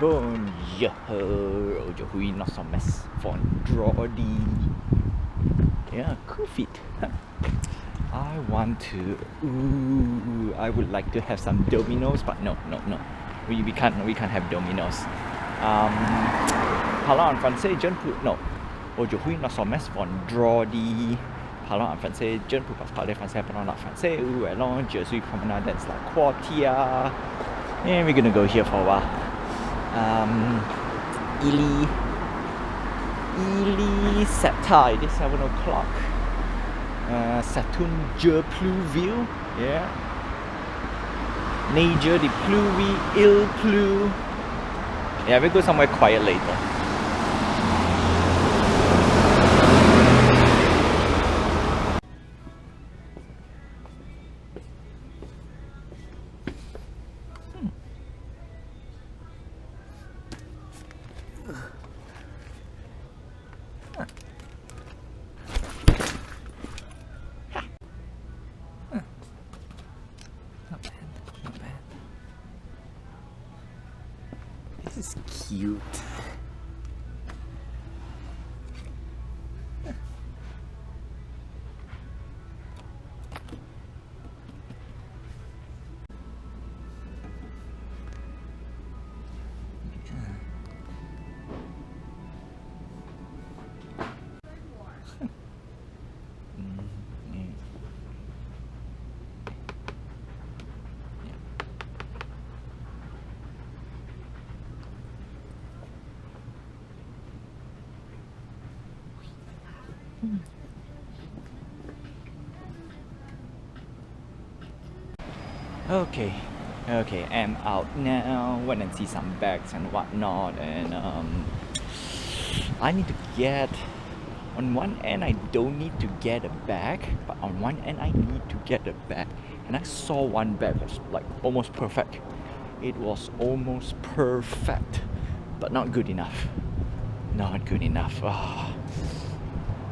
Bonjour, aujourd'hui nous sommes vendredi. Yeah, cool feet. I want to. I would like to have some Dominoes, but no. We can't have Dominoes. Parlant en français, je ne peux. Non. Aujourd'hui nous sommes vendredi. Parlant en français, je ne peux pas parler français pendant la français. Ou alors je suis promenade dans la quartier. And we're gonna go here for a while. Ili Septai, it is 7 o'clock. Saturn je pluvio, yeah. Neige de pluie, il pleut. Yeah, we'll go somewhere quiet later. This is cute. Okay, I'm out now. Went and see some bags and whatnot, and I need to get. On one end, I don't need to get a bag, but on one end, I need to get a bag. And I saw one bag was like almost perfect. It was almost perfect, but not good enough. Not good enough. Oh.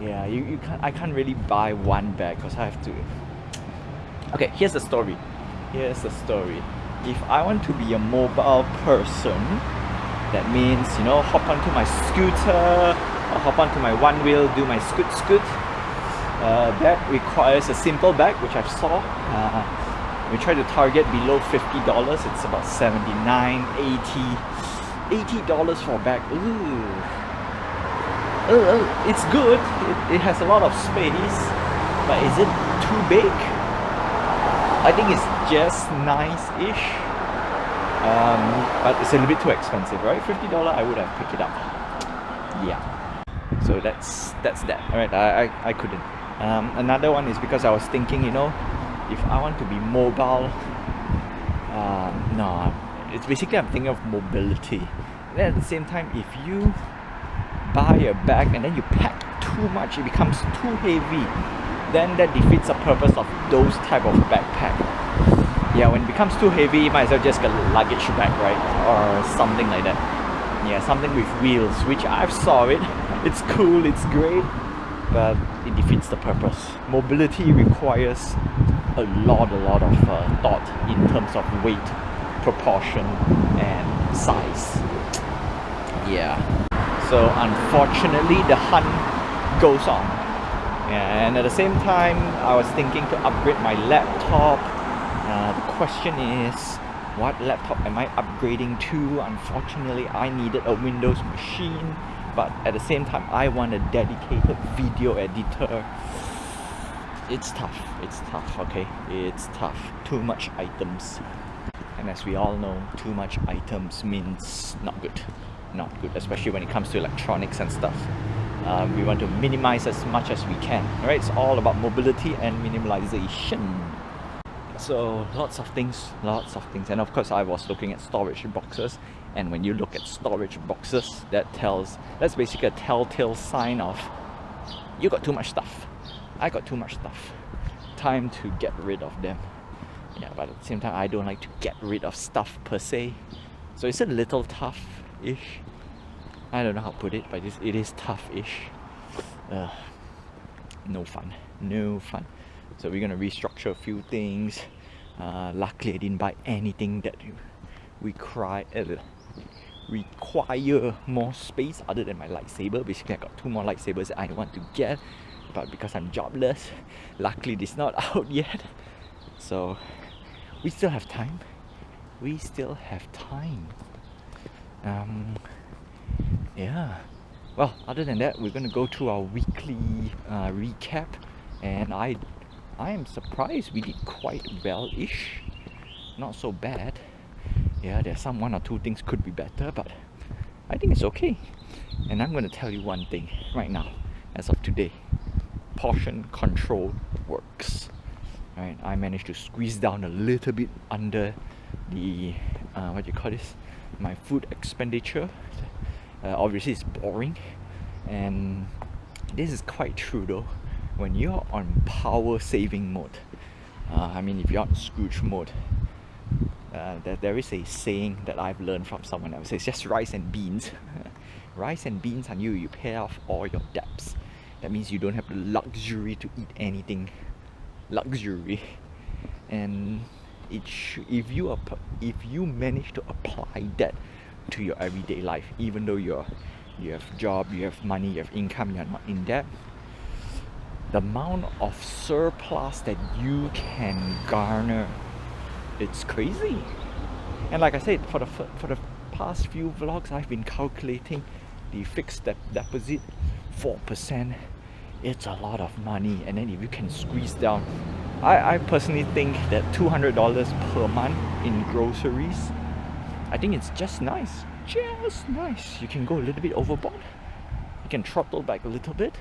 Yeah, you can't. I can't really buy one bag because I have to. Okay, here's the story. If I want to be a mobile person, that means, you know, hop onto my scooter or hop onto my one wheel, do my scoot. That requires a simple bag, which I saw. We try to target below $50. It's about $79, $80 for a bag. It's good. It has a lot of space, but is it too big? I think it's just nice-ish, but it's a little bit too expensive, right? $50, I would have picked it up. Yeah, so that's that. All right, I couldn't. Another one is because I was thinking, you know, if I want to be mobile, no, it's basically I'm thinking of mobility. And then at the same time, if you buy a bag and then you pack too much, it becomes too heavy. Then that defeats the purpose of those type of backpack. Yeah, when it becomes too heavy, you might as well just get a luggage bag, right? Or something like that. Yeah, something with wheels, which I've saw it. It's cool, it's great, but it defeats the purpose. Mobility requires a lot of thought in terms of weight, proportion, and size. Yeah. So unfortunately, the hunt goes on. And at the same time, I was thinking to upgrade my laptop. The question is, what laptop am I upgrading to? Unfortunately, I needed a Windows machine, but at the same time, I want a dedicated video editor. It's tough, okay? It's tough. Too much items. And as we all know, too much items means not good. Not good, especially when it comes to electronics and stuff. We want to minimize as much as we can. Right? It's all about mobility and minimalization. So lots of things, and of course I was looking at storage boxes, and when you look at storage boxes, that's basically a telltale sign of you got too much stuff. I got too much stuff. Time to get rid of them. Yeah, but at the same time, I don't like to get rid of stuff per se. So it's a little tough-ish. I don't know how to put it, but it is tough-ish. No fun. So we're gonna restructure a few things. Luckily I didn't buy anything that require more space other than my lightsaber. Basically, I got 2 more lightsabers that I want to get, but because I'm jobless, luckily it's not out yet. So we still have time. We still have time. Yeah. Well, other than that, we're gonna go through our weekly recap, and I am surprised we did quite well-ish. Not so bad. Yeah, there's some 1 or 2 things could be better, but I think it's okay. And I'm gonna tell you one thing right now, as of today. Portion control works. Right? I managed to squeeze down a little bit under the what do you call this? My food expenditure. Obviously it's boring, and this is quite true though. When you're on power saving mode, I mean if you're on Scrooge mode, there is a saying that I've learned from someone else. It's just rice and beans. Rice and beans until you pay off all your debts. That means you don't have the luxury to eat anything luxury. And if you manage to apply that to your everyday life, even though you have job, you have money, you have income, you're not in debt, the amount of surplus that you can garner, it's crazy. And like I said, for the past few vlogs, I've been calculating the fixed deposit, 4%. It's a lot of money, and then if you can squeeze down, I personally think that $200 per month in groceries, I think it's just nice. Just nice. You can go a little bit overboard. You can throttle back a little bit,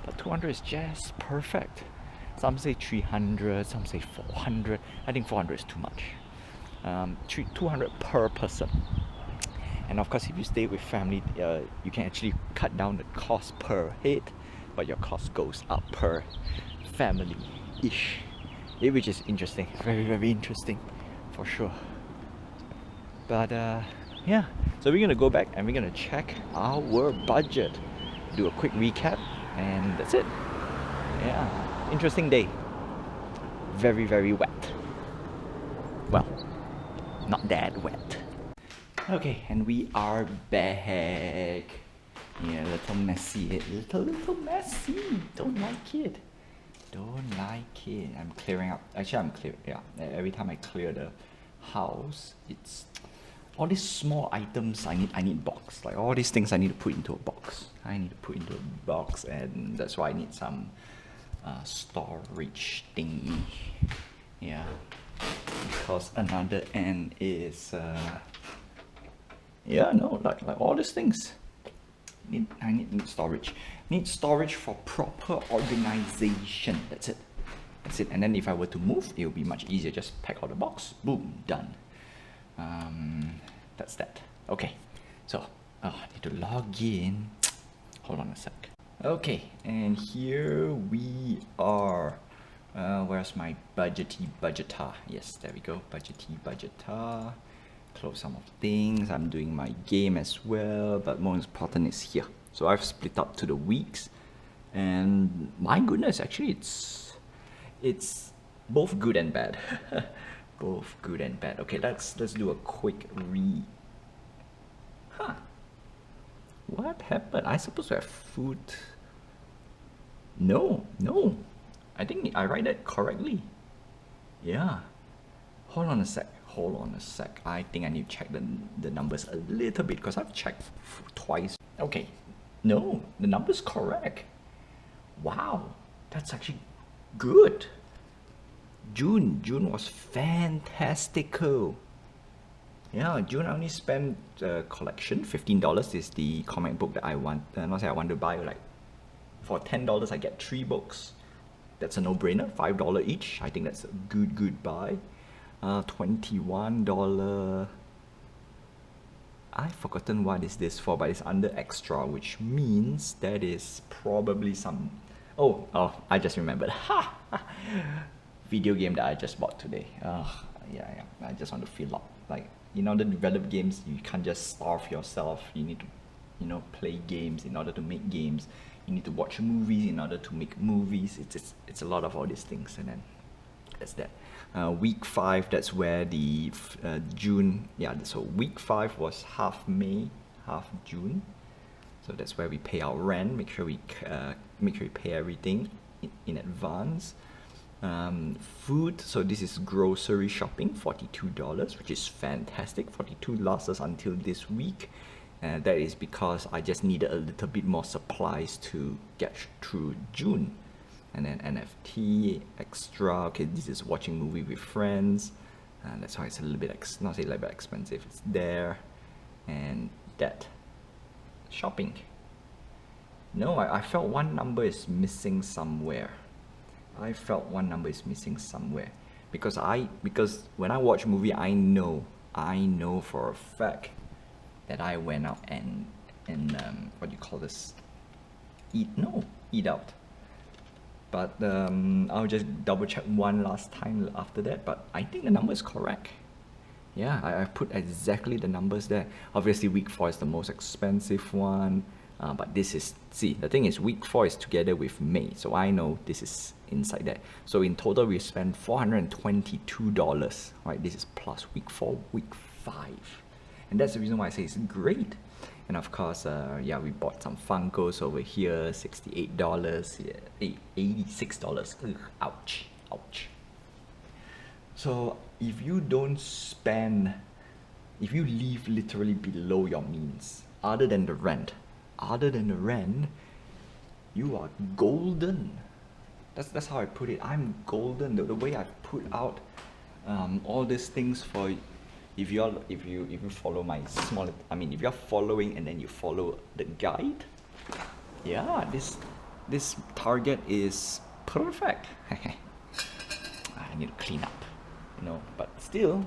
but 200 is just perfect. Some say 300, some say 400. I think 400 is too much. 200 per person. And of course, if you stay with family, you can actually cut down the cost per head, but your cost goes up per family-ish. Which is interesting. Very, very interesting, for sure. But yeah, so we're gonna go back and we're gonna check our budget, do a quick recap, and that's it. Yeah, interesting day. Very, very wet. Well, not that wet. Okay, and we are back. Yeah, a little messy, little messy. Don't like it. Don't like it. I'm clearing up. Actually, I'm clear. Yeah, every time I clear the house, it's all these small items I need box. Like all these things I need to put into a box. And that's why I need some storage thingy. Yeah, because another end is yeah, no, like all these things. I need storage. Need storage for proper organization. That's it. And then if I were to move, it will be much easier. Just pack out the box. Boom, done. That's that. Okay. So, I need to log in. Hold on a sec. Okay, and here we are. Where's my budgetar? Yes, there we go. Budgetar. Close some of the things. I'm doing my game as well, but more important is here. So I've split up to the weeks, and my goodness, actually it's both good and bad. Both good and bad. Okay, let's do a quick what happened? I supposed to have food. No, I think I write that correctly. Yeah, hold on a sec. I think I need to check the numbers a little bit, because I've checked twice. Okay, no, the number's correct. Wow, that's actually good. June was fantastical. Yeah, June I only spent collection, $15 is the comic book that I want. Not say I want to buy, like for $10 I get 3 books. That's a no-brainer. $5 each. I think that's a good buy. $21. I've forgotten what is this for, but it's under extra, which means that is probably some. Oh, I just remembered. Video game that I just bought today. Yeah. I just want to fill up. Like, in order to develop games, you can't just starve yourself. You need to, play games in order to make games. You need to watch movies in order to make movies. It's a lot of all these things, and then that's that. Week 5, that's where the June, yeah, so week 5 was half May, half June. So that's where we pay our rent, make sure we pay everything in advance. Food, so this is grocery shopping, $42, which is fantastic. 42 lasts us until this week. That is because I just needed a little bit more supplies to get through June. And then NFT, extra, okay, this is watching movie with friends. That's why it's a little bit, not say like bit expensive, it's there. And that, shopping. No, I felt one number is missing somewhere. Because when I watch movie, I know for a fact that I went out and what do you call this? Eat out. But I'll just double check one last time after that, but I think the number is correct. Yeah, I put exactly the numbers there. Obviously week 4 is the most expensive one, but this is, see, the thing is week 4 is together with May, so I know this is inside there. So in total we spent $422, right? This is plus week 4, week 5. And that's the reason why I say it's great. And of course, yeah, we bought some Funkos over here, $68, yeah, $86. Ugh, ouch. So if you don't spend, if you live literally below your means, other than the rent, you are golden. That's how I put it. I'm golden. The way I put out all these things for. If you follow my small, I mean, if you're following and then you follow the guide, yeah, this target is perfect. I need to clean up, but still,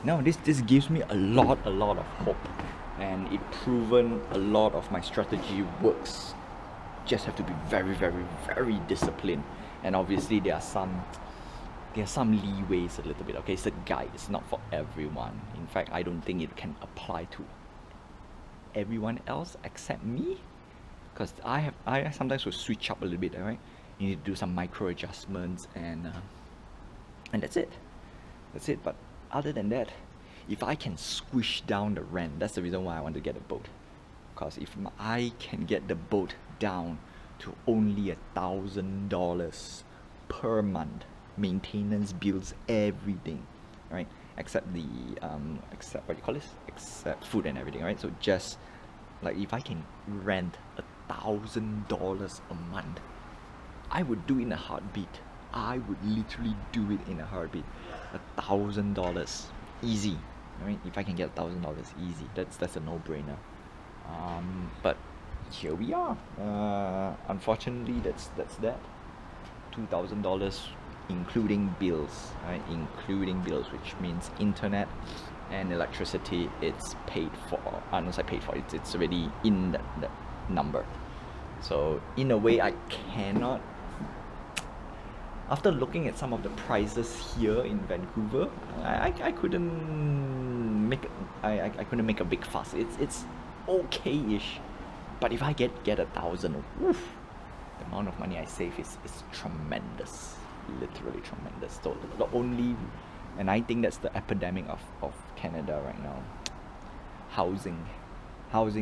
no, this gives me a lot of hope, and it proven a lot of my strategy works. Just have to be very disciplined, and obviously there are some leeways a little bit. Okay, it's a guide, it's not for everyone. In fact, I don't think it can apply to everyone else except me, because I sometimes will switch up a little bit. Right, you need to do some micro adjustments, and that's it. But other than that, if I can squish down the rent, that's the reason why I want to get a boat. Because if I can get the boat down to only $1,000 per month, maintenance, bills, everything, right? Except the except what you call this? Except food and everything, right? So just like if I can rent $1,000 a month, I would do it in a heartbeat. I would literally do it in a heartbeat. $1,000, easy, right? If I can get $1,000, easy. That's a no-brainer. But here we are. Unfortunately, that's that. $2,000. Including bills, right? Including bills, which means internet and electricity. It's paid for. Not say paid for. It's already in that number. So in a way, I cannot. After looking at some of the prices here in Vancouver, I couldn't make a big fuss. It's okay-ish, but if I get 1,000, oof, the amount of money I save is tremendous. Literally tremendous. So the only, and I think that's the epidemic of Canada right now. Housing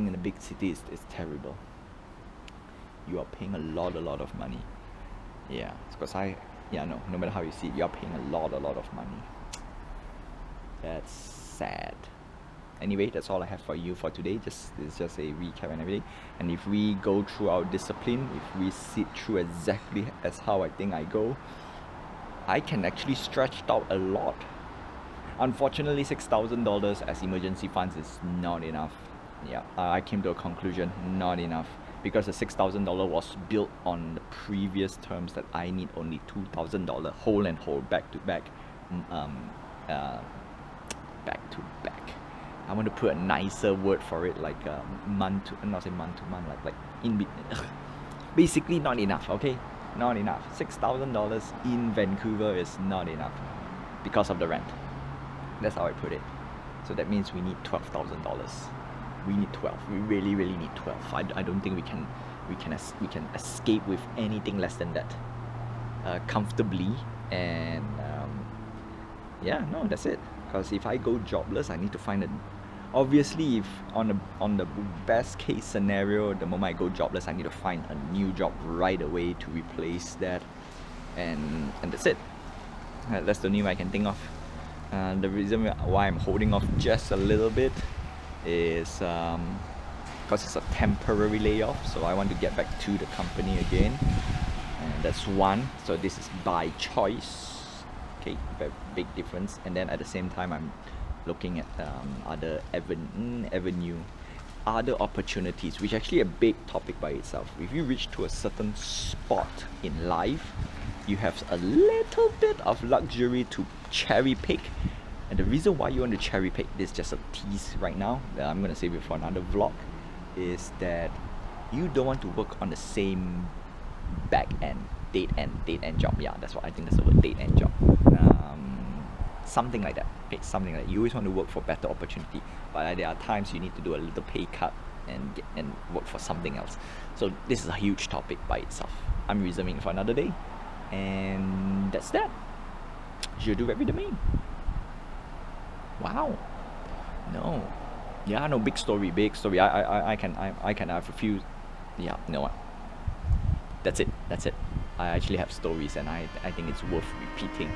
in a big city is terrible. You are paying a lot of money. Yeah, because no matter how you see it, you are paying a lot of money. That's sad. Anyway, that's all I have for you for today. It's just a recap and everything. And if we go through our discipline, if we sit through exactly as how I think I go, I can actually stretch out a lot. Unfortunately, $6,000 as emergency funds is not enough. Yeah, I came to a conclusion, not enough, because the $6,000 was built on the previous terms that I need only $2,000 whole and whole, back to back. I want to put a nicer word for it, like month to month, like in between. Basically, not enough. Okay. Not enough. $6,000 in Vancouver is not enough because of the rent. That's how I put it. So that means we need $12,000. We need 12. We really need 12. I don't think we can escape with anything less than that comfortably, and yeah, no, that's it. Because if I go jobless, I need to find a. Obviously, if on the best case scenario, the moment I go jobless, I need to find a new job right away to replace that, and that's it. That's the only way I can think of. The reason why I'm holding off just a little bit is because it's a temporary layoff, so I want to get back to the company again, and that's one. So this is by choice. Okay, very big difference. And then at the same time, I'm looking at other avenue, other opportunities, which is actually a big topic by itself. If you reach to a certain spot in life, you have a little bit of luxury to cherry pick. And the reason why you want to cherry pick this, just a tease right now, that I'm gonna save it for another vlog, is that you don't want to work on the same back end, dead end job. Yeah, that's what I think, that's the word, dead end job. Something like that. Okay, something like that. You always want to work for better opportunity, but there are times you need to do a little pay cut and work for something else. So this is a huge topic by itself. I'm reserving it for another day, and that's that. Je devrais demain. Wow. No. Yeah, no, big story. I can have a few. Yeah, you know what? That's it. I actually have stories, and I think it's worth repeating.